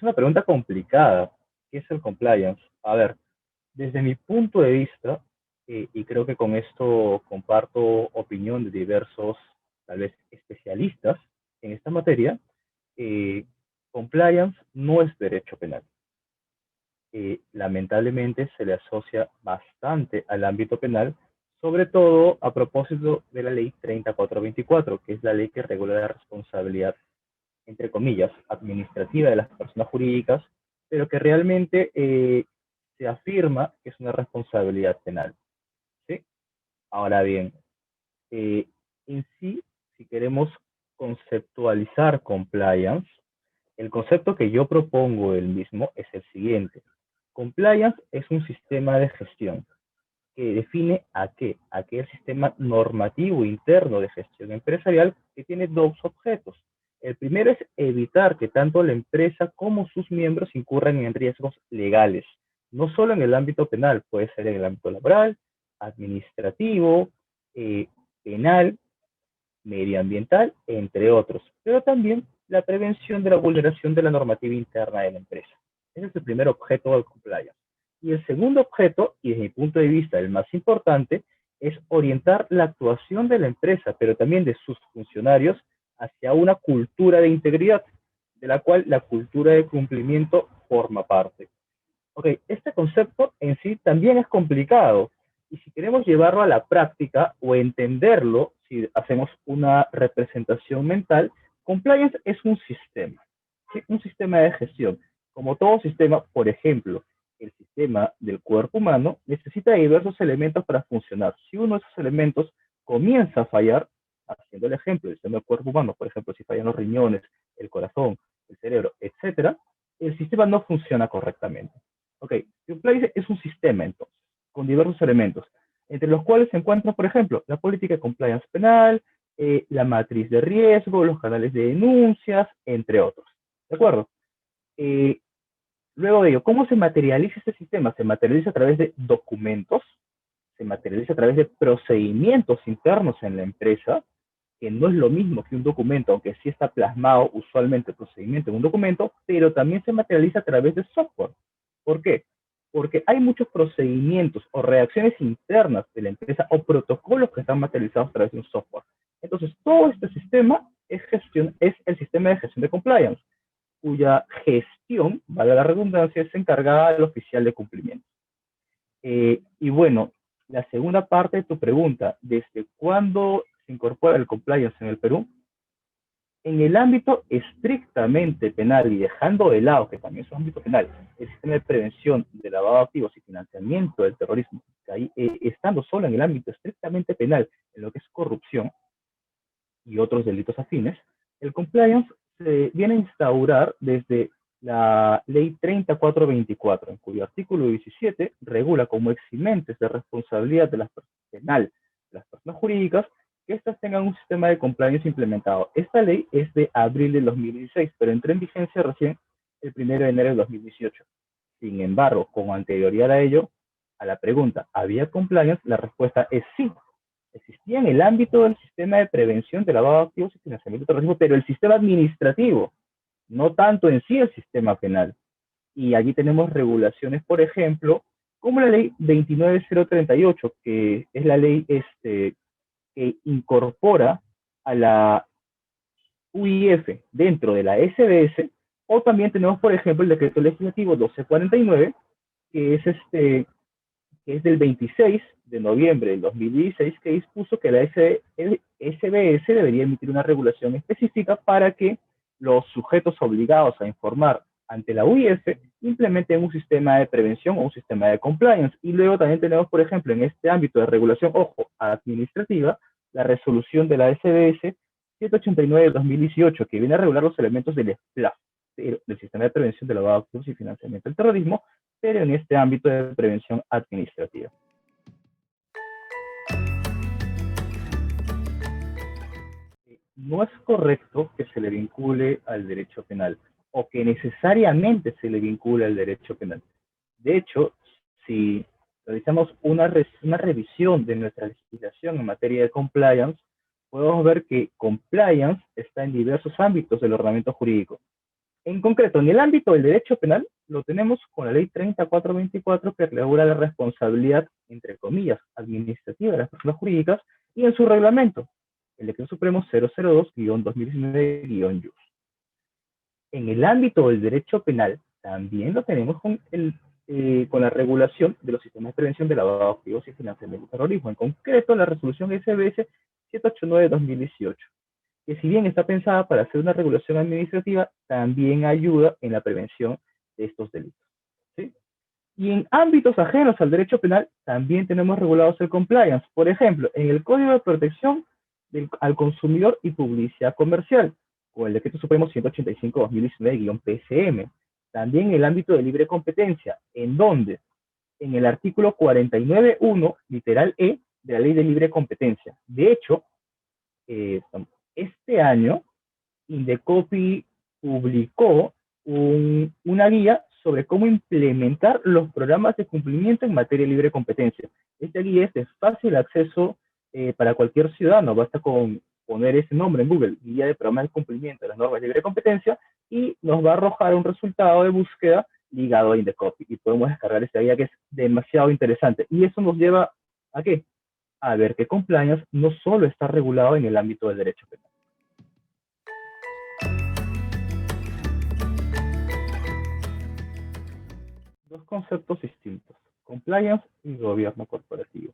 Es una pregunta complicada. ¿Qué es el compliance? A ver, desde mi punto de vista, y creo que con esto comparto opinión de diversos, tal vez, especialistas en esta materia, eh, compliance no es derecho penal. Lamentablemente se le asocia bastante al ámbito penal, sobre todo a propósito de la ley 3424, que es la ley que regula la responsabilidad, entre comillas, administrativa de las personas jurídicas, pero que realmente se afirma que es una responsabilidad penal. ¿Sí? Ahora bien, eh, en sí, si queremos conceptualizar compliance, el concepto que yo propongo del mismo es el siguiente. Compliance es un sistema de gestión que define a qué el sistema normativo interno de gestión empresarial, que tiene dos objetos. El primero es evitar que tanto la empresa como sus miembros incurran en riesgos legales, no solo en el ámbito penal, puede ser en el ámbito laboral, administrativo, eh, penal, medioambiental, entre otros, pero también la prevención de la vulneración de la normativa interna de la empresa. Ese es el primer objeto del compliance. Y el segundo objeto, y desde mi punto de vista el más importante, es orientar la actuación de la empresa, pero también de sus funcionarios, hacia una cultura de integridad, de la cual la cultura de cumplimiento forma parte. Ok, este concepto en sí también es complicado, y si queremos llevarlo a la práctica o entenderlo, si hacemos una representación mental, compliance es un sistema, ¿sí? Un sistema de gestión. Como todo sistema, por ejemplo, el sistema del cuerpo humano necesita diversos elementos para funcionar. Si uno de esos elementos comienza a fallar, haciendo el ejemplo del sistema del cuerpo humano, por ejemplo, si fallan los riñones, el corazón, el cerebro, etcétera, el sistema no funciona correctamente. Ok, compliance es un sistema entonces, con diversos elementos, entre los cuales se encuentran, por ejemplo, la política de compliance penal, la matriz de riesgo, los canales de denuncias, entre otros. ¿De acuerdo? Eh, Luego de ello, ¿cómo se materializa este sistema? Se materializa a través de documentos, se materializa a través de procedimientos internos en la empresa, que no es lo mismo que un documento, aunque sí está plasmado usualmente el procedimiento en un documento, pero también se materializa a través de software. ¿Por qué? Porque hay muchos procedimientos o reacciones internas de la empresa o protocolos que están materializados a través de un software. Entonces, todo este sistema es el sistema de gestión de compliance, cuya gestión, vale la redundancia, es encargada del oficial de cumplimiento. Y bueno, la segunda parte de tu pregunta, ¿desde cuándo se incorpora el compliance en el Perú? En el ámbito estrictamente penal, y dejando de lado que también es un ámbito penal, el sistema de prevención de lavado de activos y financiamiento del terrorismo, que ahí, estando solo en el ámbito estrictamente penal, en lo que es corrupción y otros delitos afines, el compliance se viene a instaurar desde la ley 3424, en cuyo artículo 17 regula como eximentes de responsabilidad de las penal de las personas jurídicas que éstas tengan un sistema de compliance implementado. Esta ley es de abril del 2016, pero entró en vigencia recién el 1 de enero del 2018. Sin embargo, con anterioridad a ello, a la pregunta, ¿había compliance? La respuesta es sí. Existía en el ámbito del sistema de prevención de lavado de activos y financiamiento del terrorismo, pero el sistema administrativo, no tanto en sí el sistema penal. Y allí tenemos regulaciones, por ejemplo, como la ley 29038, que es la ley que incorpora a la UIF dentro de la SBS, o también tenemos, por ejemplo, el decreto legislativo 1249, que es que es del 26 de noviembre del 2016, que dispuso que la SBS debería emitir una regulación específica para que los sujetos obligados a informar ante la UIF implementen un sistema de prevención o un sistema de compliance. Y luego también tenemos, por ejemplo, en este ámbito de regulación, ojo, administrativa, la resolución de la SBS 789 de 2018, que viene a regular los elementos del SPLAF, del sistema de prevención de lavado de activos y financiamiento del terrorismo, pero en este ámbito de prevención administrativa. No es correcto que se le vincule al derecho penal o que necesariamente se le vincule al derecho penal. De hecho, si realizamos una revisión de nuestra legislación en materia de compliance, podemos ver que compliance está en diversos ámbitos del ordenamiento jurídico. En concreto, en el ámbito del derecho penal, lo tenemos con la ley 3424 que regula la responsabilidad, entre comillas, administrativa de las personas jurídicas y en su reglamento, el Decreto Supremo 002-2019-YUS. En el ámbito del derecho penal, también lo tenemos con la regulación de los sistemas de prevención de lavado de activos y financiamiento del terrorismo, en concreto la resolución SBS 789-2018, que si bien está pensada para hacer una regulación administrativa, también ayuda en la prevención de estos delitos. ¿Sí? Y en ámbitos ajenos al derecho penal, también tenemos regulados el compliance. Por ejemplo, en el Código de Protección al Consumidor y Publicidad Comercial, con el Decreto Supremo 185-2019-PCM. También en el ámbito de libre competencia, en donde, en el artículo 49.1, literal E, de la Ley de Libre Competencia. De hecho, este año, Indecopi publicó una guía sobre cómo implementar los programas de cumplimiento en materia de libre competencia. Esta guía es de fácil acceso para cualquier ciudadano, basta con poner ese nombre en Google, guía de programas de cumplimiento de las normas de libre competencia, y nos va a arrojar un resultado de búsqueda ligado a Indecopi, y podemos descargar esta guía que es demasiado interesante. Y eso nos lleva ¿a qué? A ver que compliance no solo está regulado en el ámbito del derecho penal. Dos conceptos distintos, compliance y gobierno corporativo.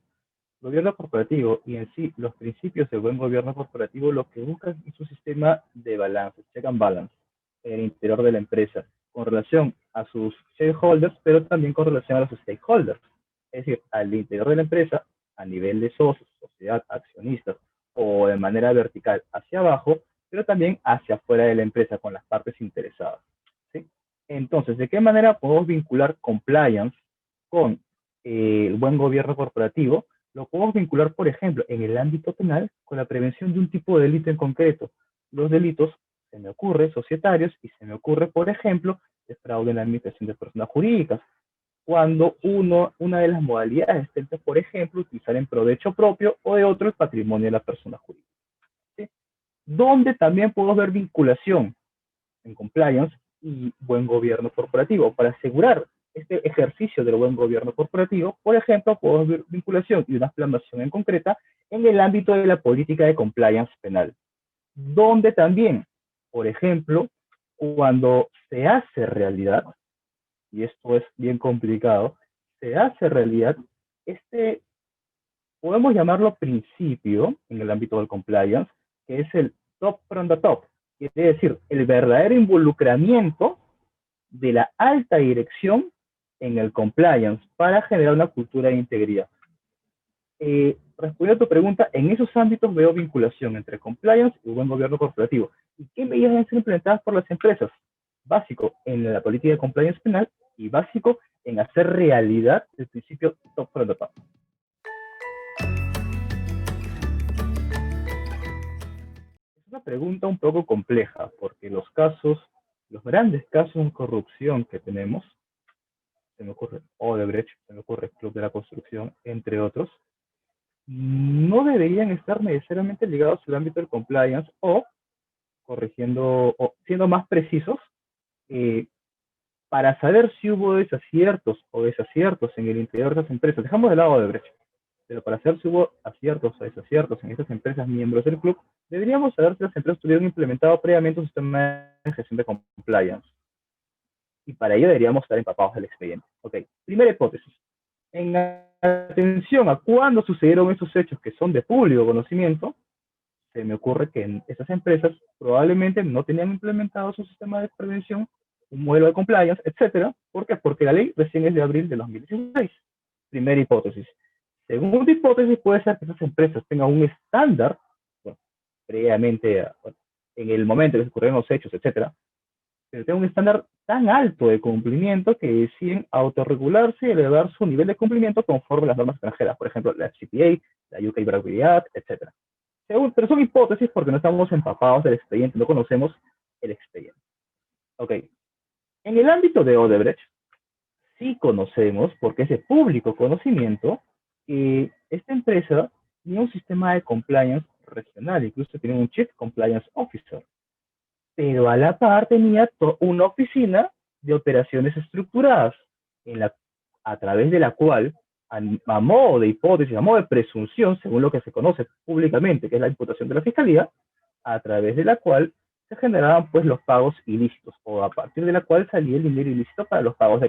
Gobierno corporativo y en sí los principios del buen gobierno corporativo lo que buscan es un sistema de balance, check and balance, en el interior de la empresa, con relación a sus shareholders, pero también con relación a los stakeholders. Es decir, al interior de la empresa, a nivel de socios, sociedad, accionistas, o de manera vertical hacia abajo, pero también hacia afuera de la empresa con las partes interesadas. ¿Sí? Entonces, ¿de qué manera podemos vincular compliance con el buen gobierno corporativo? Lo podemos vincular, por ejemplo, en el ámbito penal con la prevención de un tipo de delito en concreto. Los delitos, se me ocurre, societarios, y se me ocurre, por ejemplo, el fraude en la administración de personas jurídicas. Cuando una de las modalidades es, por ejemplo, utilizar en provecho propio o de otro el patrimonio de la persona jurídica. ¿Sí? Donde también podemos ver vinculación en compliance y buen gobierno corporativo. Para asegurar este ejercicio del buen gobierno corporativo, por ejemplo, podemos ver vinculación y una plasmación en concreta en el ámbito de la política de compliance penal, donde también, por ejemplo, cuando se hace realidad, y esto es bien complicado, se hace realidad podemos llamarlo principio en el ámbito del compliance, que es el top from the top, quiere decir, el verdadero involucramiento de la alta dirección en el compliance para generar una cultura de integridad. Respondiendo a tu pregunta, en esos ámbitos veo vinculación entre compliance y buen gobierno corporativo. ¿Y qué medidas deben ser implementadas por las empresas? Básico en la política de compliance penal y básico en hacer realidad el principio top from the top. Es una pregunta un poco compleja porque los grandes casos de corrupción que tenemos, se me ocurre Odebrecht, se me ocurre Club de la Construcción, entre otros, no deberían estar necesariamente ligados al ámbito del compliance o siendo más precisos, para saber si hubo desaciertos o desaciertos en el interior de las empresas. Dejamos de lado Odebrecht, pero para saber si hubo aciertos o desaciertos en estas empresas miembros del club, deberíamos saber si las empresas tuvieron implementado previamente un sistema de gestión de compliance. Y para ello deberíamos estar empapados del expediente. Ok, primera hipótesis. En atención a cuándo sucedieron esos hechos que son de público conocimiento, se me ocurre que esas empresas probablemente no tenían implementado su sistema de prevención, un modelo de compliance, etcétera. ¿Por qué? Porque la ley recién es de abril de 2016. Primera hipótesis. Segunda hipótesis puede ser que esas empresas tengan un estándar, bueno, previamente, en el momento en que se ocurrieron los hechos, etcétera, pero tengan un estándar tan alto de cumplimiento que deciden autorregularse y elevar su nivel de cumplimiento conforme a las normas extranjeras, por ejemplo, la FCPA, la UK Bribery Act, etcétera. Pero son hipótesis porque no estamos empapados del expediente, no conocemos el expediente. Ok. En el ámbito de Odebrecht, sí conocemos, porque es de público conocimiento, que esta empresa tiene un sistema de compliance regional, incluso tiene un Chief Compliance Officer. pero a la par tenía una oficina de operaciones estructuradas, a través de la cual, a modo de hipótesis, a modo de presunción, según lo que se conoce públicamente, que es la imputación de la Fiscalía, a través de la cual se generaban pues los pagos ilícitos, o a partir de la cual salía el dinero ilícito para los pagos,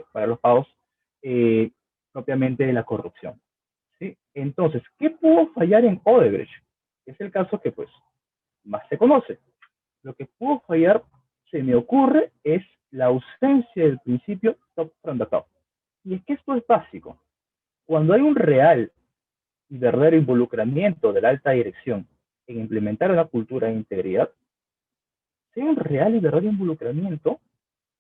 eh, propiamente de la corrupción. ¿Sí? Entonces, ¿qué pudo fallar en Odebrecht? Es el caso que pues más se conoce. Lo que pudo fallar, se me ocurre, es la ausencia del principio top from the top. Y es que esto es básico. Cuando hay un real y verdadero involucramiento de la alta dirección en implementar una cultura de integridad, si hay un real y verdadero involucramiento,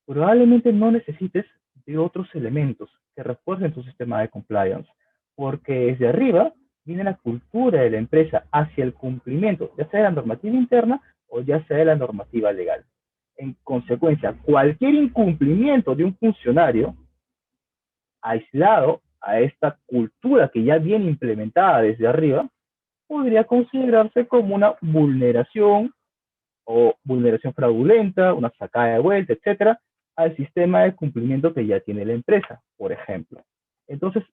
probablemente no necesites de otros elementos que refuercen tu sistema de compliance, porque desde arriba viene la cultura de la empresa hacia el cumplimiento, ya sea de la normativa interna o ya sea de la normativa legal. En consecuencia, cualquier incumplimiento de un funcionario aislado a esta cultura que ya viene implementada desde arriba, podría considerarse como una vulneración o vulneración fraudulenta, una sacada de vuelta, etcétera, al sistema de cumplimiento que ya tiene la empresa, por ejemplo. Entonces,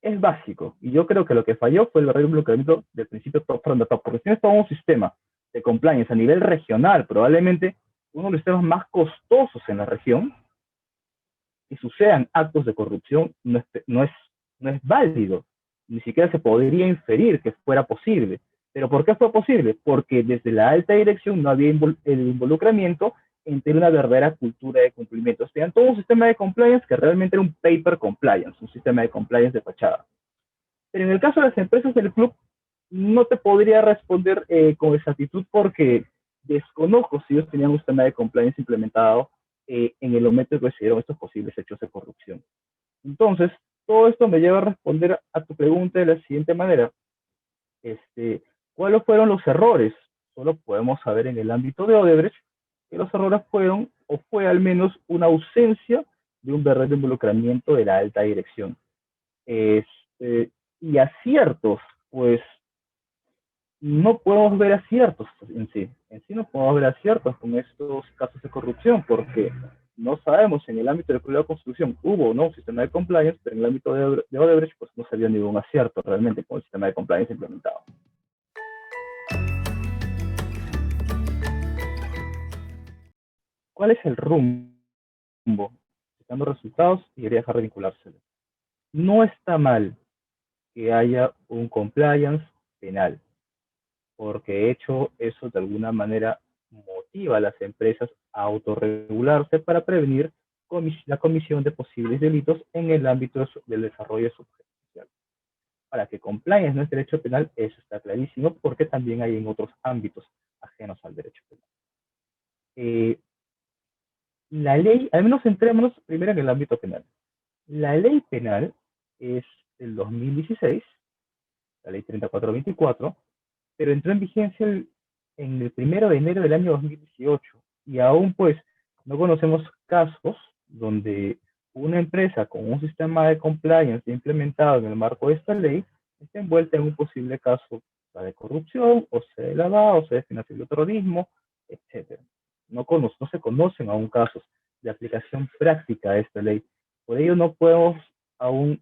es básico, y yo creo que lo que falló fue el verdadero involucramiento del principio top from the top, porque si tienes todo un sistema de compliance a nivel regional, probablemente uno de los sistemas más costosos en la región, que sucedan actos de corrupción no es válido, ni siquiera se podría inferir que fuera posible. ¿Pero por qué fue posible? Porque desde la alta dirección no había el involucramiento entre una verdadera cultura de cumplimiento. Tenían todo un sistema de compliance que realmente era un paper compliance, un sistema de compliance de fachada. Pero en el caso de las empresas del club, no te podría responder con exactitud porque desconozco si ellos tenían un sistema de compliance implementado en el momento en que se dieron estos posibles hechos de corrupción. Entonces, todo esto me lleva a responder a tu pregunta de la siguiente manera. ¿Cuáles fueron los errores? Solo podemos saber en el ámbito de Odebrecht que los errores fueron, o fue al menos una ausencia de un verdadero involucramiento de la alta dirección. Y aciertos, pues no podemos ver aciertos en sí no podemos ver aciertos con estos casos de corrupción, porque no sabemos en el ámbito del Código de Construcción hubo o no un sistema de compliance, pero en el ámbito de Odebrecht pues no se había ningún acierto realmente con el sistema de compliance implementado. ¿Cuál es el rumbo? Buscando resultados y quería dejar de vinculárselo. No está mal que haya un compliance penal, porque de hecho eso de alguna manera motiva a las empresas a autorregularse para prevenir la comisión de posibles delitos en el ámbito del desarrollo de su objeto social. Para que compliance no es derecho penal, eso está clarísimo, porque también hay en otros ámbitos ajenos al derecho penal. La ley, al menos centrémonos primero en el ámbito penal. La ley penal es del 2016, la ley 3424, pero entró en vigencia en el 1 de enero del año 2018 y aún pues no conocemos casos donde una empresa con un sistema de compliance implementado en el marco de esta ley esté envuelta en un posible caso de corrupción, o sea de lavado, o sea de financiación de terrorismo, etc. No se conocen aún casos de aplicación práctica de esta ley. Por ello no podemos aún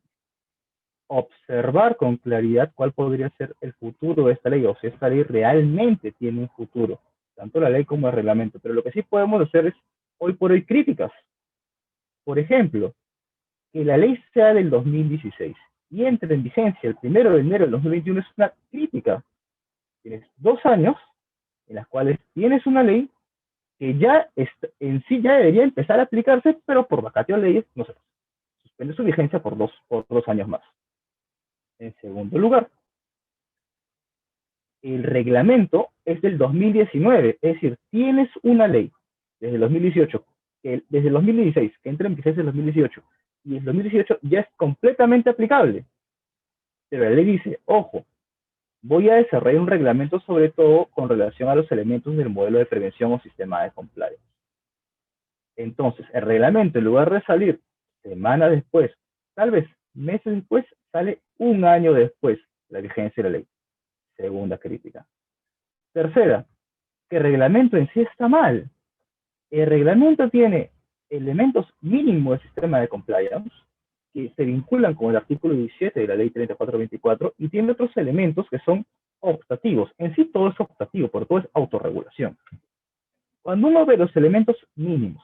observar con claridad cuál podría ser el futuro de esta ley, o si esta ley realmente tiene un futuro, tanto la ley como el reglamento. Pero lo que sí podemos hacer es, hoy por hoy, críticas. Por ejemplo, que la ley sea del 2016 y entre en vigencia el 1 de enero del 2021 es una crítica. Tienes 2 años en las cuales tienes una ley que ya en sí ya debería empezar a aplicarse, pero por vacatio de leyes no se suspende su vigencia por dos años más. En segundo lugar, el reglamento es del 2019, es decir, tienes una ley desde el 2018, desde el 2016, que entra en vigencia en el 2018, y el 2018 ya es completamente aplicable. Pero la ley dice, ojo, voy a desarrollar un reglamento sobre todo con relación a los elementos del modelo de prevención o sistema de compliance. Entonces, el reglamento, en lugar de salir semanas después, tal vez meses después, sale un año después de la vigencia de la ley. Segunda crítica. Tercera, que el reglamento en sí está mal. El reglamento tiene elementos mínimos del sistema de compliance que se vinculan con el artículo 17 de la ley 3424 y tiene otros elementos que son optativos. En sí todo es optativo, porque todo es autorregulación. Cuando uno ve los elementos mínimos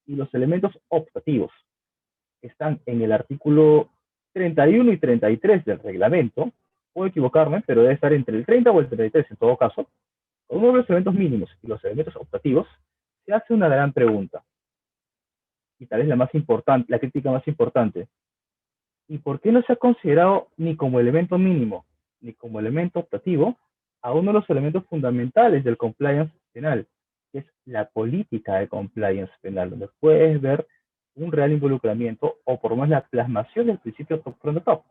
y los elementos optativos que están en el artículo 31 y 33 del reglamento, puedo equivocarme, pero debe estar entre el 30 o el 33 en todo caso, cuando uno ve los elementos mínimos y los elementos optativos, se hace una gran pregunta, y tal vez la más importante, la crítica más importante. ¿Y por qué no se ha considerado ni como elemento mínimo ni como elemento optativo a uno de los elementos fundamentales del compliance penal, que es la política de compliance penal, donde puedes ver un real involucramiento o por lo menos la plasmación del principio top from the top?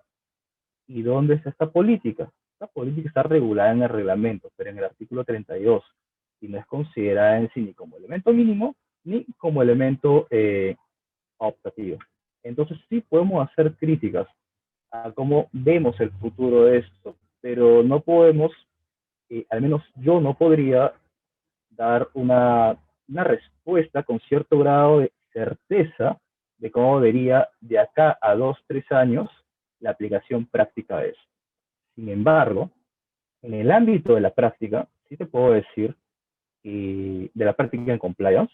¿Y dónde está esta política? Esta política está regulada en el reglamento, pero en el artículo 32, y no es considerada en sí ni como elemento mínimo ni como elemento optativo. Entonces sí podemos hacer críticas a cómo vemos el futuro de esto, pero no podemos, al menos yo no podría dar una respuesta con cierto grado de certeza de cómo vería de acá a 2, 3 años la aplicación práctica de eso. Sin embargo, en el ámbito de la práctica, sí te puedo decir, de la práctica en compliance,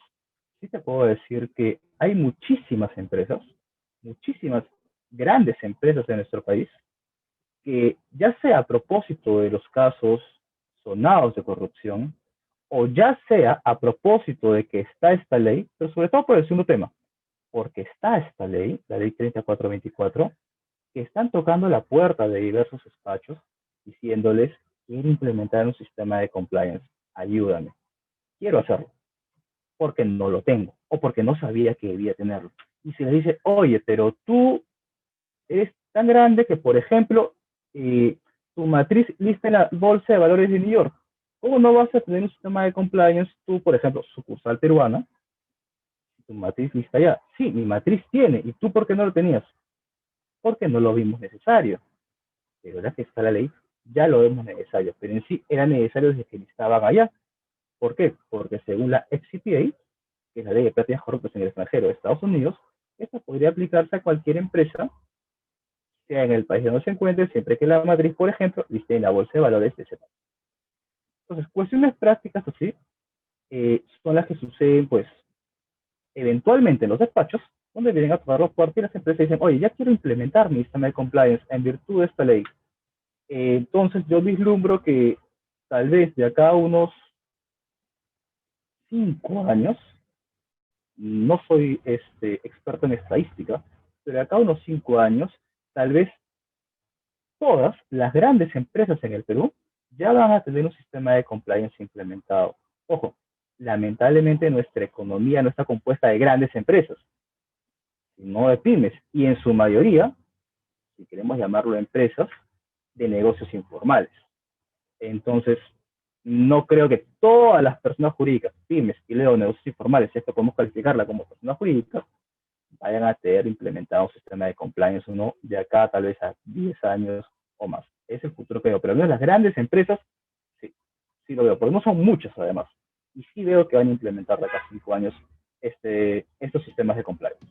sí te puedo decir que hay muchísimas grandes empresas en nuestro país, que ya sea a propósito de los casos sonados de corrupción, o ya sea a propósito de que está esta ley, pero sobre todo por el segundo tema, porque está esta ley, la ley 3424, que están tocando la puerta de diversos despachos diciéndoles, quiero implementar un sistema de compliance, ayúdame, quiero hacerlo, porque no lo tengo, o porque no sabía que debía tenerlo. Y se le dice, oye, pero tú eres tan grande que, por ejemplo, tu matriz lista en la Bolsa de Valores de New York. ¿Cómo no vas a tener un sistema de compliance tú, por ejemplo, sucursal peruana, tu matriz lista allá? Sí, mi matriz tiene, ¿y tú por qué no lo tenías? Porque no lo vimos necesario. Pero ahora que está la ley, ya lo vemos necesario, pero en sí era necesario desde que estaban allá. ¿Por qué? Porque según la FCPA, que es la ley de prácticas corruptas en el extranjero de Estados Unidos, esta podría aplicarse a cualquier empresa, sea en el país donde se encuentre, siempre que la matriz, por ejemplo, esté en la bolsa de valores de ese país. Entonces, cuestiones prácticas así son las que suceden, pues, eventualmente en los despachos, donde vienen a tocar los puertos y las empresas dicen, oye, ya quiero implementar mi sistema de compliance en virtud de esta ley. Entonces, yo vislumbro que tal vez de acá a unos 5 años, no soy experto en estadística, pero de acá a unos 5 años, tal vez todas las grandes empresas en el Perú ya van a tener un sistema de compliance implementado. Ojo, lamentablemente nuestra economía no está compuesta de grandes empresas, sino de pymes, y en su mayoría, si queremos llamarlo empresas, de negocios informales. Entonces, no creo que todas las personas jurídicas, pymes y luego negocios informales, si esto podemos calificarla como personas jurídicas, vayan a tener implementado un sistema de compliance uno de acá tal vez a 10 años o más. Es el futuro que veo. Pero en las grandes empresas, sí, sí lo veo, porque no son muchas además. Y sí veo que van a implementar de acá a 5 años estos sistemas de compliance.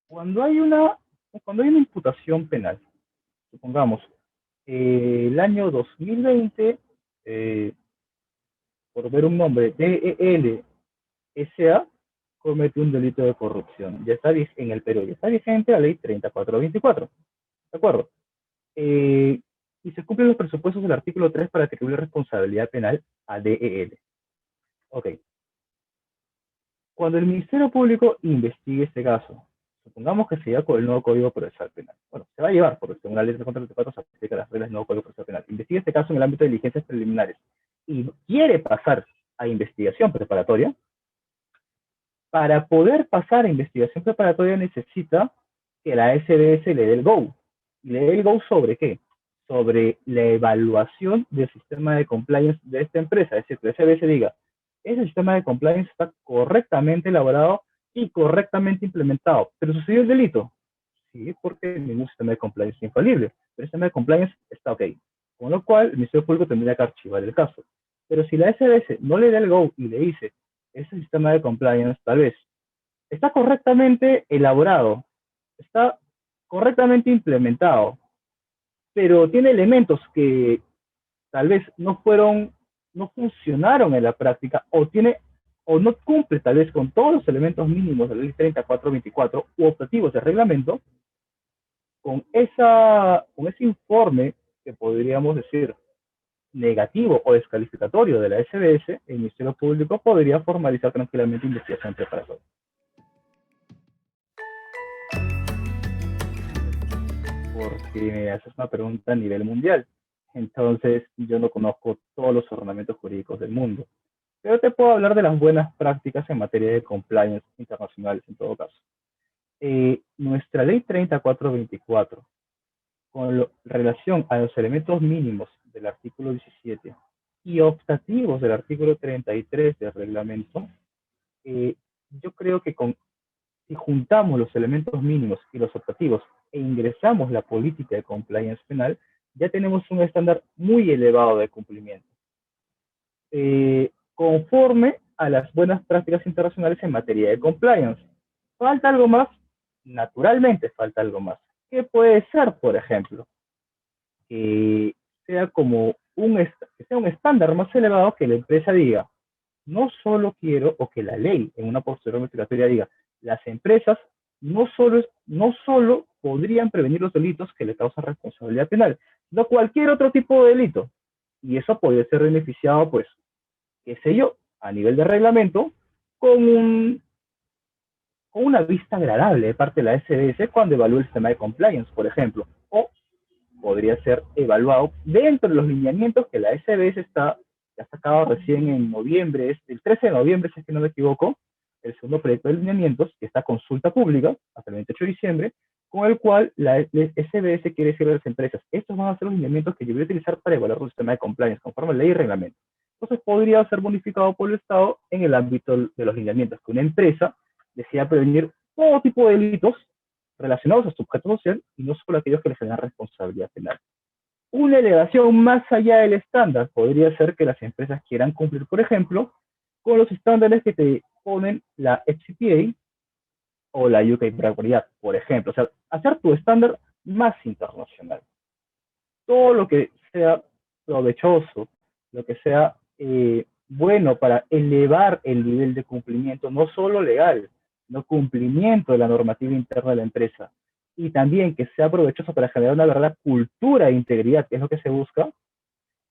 Cuando hay una, cuando hay una imputación penal, supongamos, el año 2020, por ver un nombre, DEL SA, comete un delito de corrupción. Ya está en el Perú, ya está vigente la ley 3424. ¿De acuerdo? Y se cumplen los presupuestos del artículo 3 para atribuir responsabilidad penal a DEL. Ok. Cuando el Ministerio Público investigue este caso, supongamos que se lleva con el nuevo Código Procesal Penal. Bueno, se va a llevar, porque según la ley 34 se aplica las reglas del nuevo Código Procesal Penal. Investiga este caso en el ámbito de diligencias preliminares y quiere pasar a investigación preparatoria. Para poder pasar a investigación preparatoria necesita que la SBS le dé el go. ¿Y le dé el go sobre qué? Sobre la evaluación del sistema de compliance de esta empresa. Es decir, que la SBS diga, ese sistema de compliance está correctamente elaborado y correctamente implementado. ¿Pero sucedió el delito? Sí, porque ningún sistema de compliance es infalible. Pero el sistema de compliance está ok. con lo cual el Ministerio Público tendría que archivar el caso. Pero si la SBS no le da el go y le dice, ese sistema de compliance tal vez está correctamente elaborado, está correctamente implementado, pero tiene elementos que tal vez no funcionaron en la práctica, o no cumple tal vez con todos los elementos mínimos de la ley 3424 u objetivos del reglamento, con ese informe que podríamos decir negativo o descalificatorio de la SBS, el Ministerio Público podría formalizar tranquilamente investigación preparatoria. Porque me haces una pregunta a nivel mundial. Entonces, yo no conozco todos los ordenamientos jurídicos del mundo. Pero te puedo hablar de las buenas prácticas en materia de compliance internacionales en todo caso. Nuestra ley 3424, con relación a los elementos mínimos del artículo 17 y optativos del artículo 33 del reglamento, yo creo que si juntamos los elementos mínimos y los optativos e ingresamos la política de compliance penal, ya tenemos un estándar muy elevado de cumplimiento. Conforme a las buenas prácticas internacionales en materia de compliance. ¿Falta algo más? Naturalmente falta algo más. ¿Qué puede ser, por ejemplo? Que sea un estándar más elevado que la empresa diga, no solo quiero, o que la ley en una posterior investigatoria diga, las empresas no solo podrían prevenir los delitos que le causan responsabilidad penal, sino cualquier otro tipo de delito. Y eso podría ser beneficiado, pues, qué sé yo, a nivel de reglamento, con una vista agradable de parte de la SBS cuando evalúa el sistema de compliance, por ejemplo. O podría ser evaluado dentro de los lineamientos que la SBS ha sacado recién en noviembre, el 13 de noviembre, si es que no me equivoco, el segundo proyecto de lineamientos, que está a consulta pública hasta el 28 de diciembre, con el cual la SBS quiere decirle a las empresas, estos van a ser los lineamientos que yo voy a utilizar para evaluar un sistema de compliance, conforme a ley y reglamento. Entonces podría ser bonificado por el Estado en el ámbito de los lineamientos, que una empresa decida prevenir todo tipo de delitos relacionados a su objeto social y no solo aquellos que les generan responsabilidad penal. Una elevación más allá del estándar podría ser que las empresas quieran cumplir, por ejemplo, con los estándares que te ponen la FCPA o la UK Bragg, por ejemplo. O sea, hacer tu estándar más internacional. Todo lo que sea provechoso, lo que sea bueno para elevar el nivel de cumplimiento, no solo legal, sino cumplimiento de la normativa interna de la empresa, y también que sea provechoso para generar una verdadera cultura de integridad, que es lo que se busca,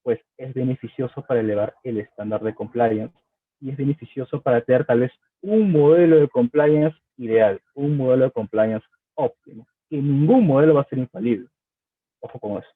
pues es beneficioso para elevar el estándar de compliance y es beneficioso para tener tal vez un modelo de compliance ideal, un modelo de compliance óptimo, que ningún modelo va a ser infalible. Ojo con eso.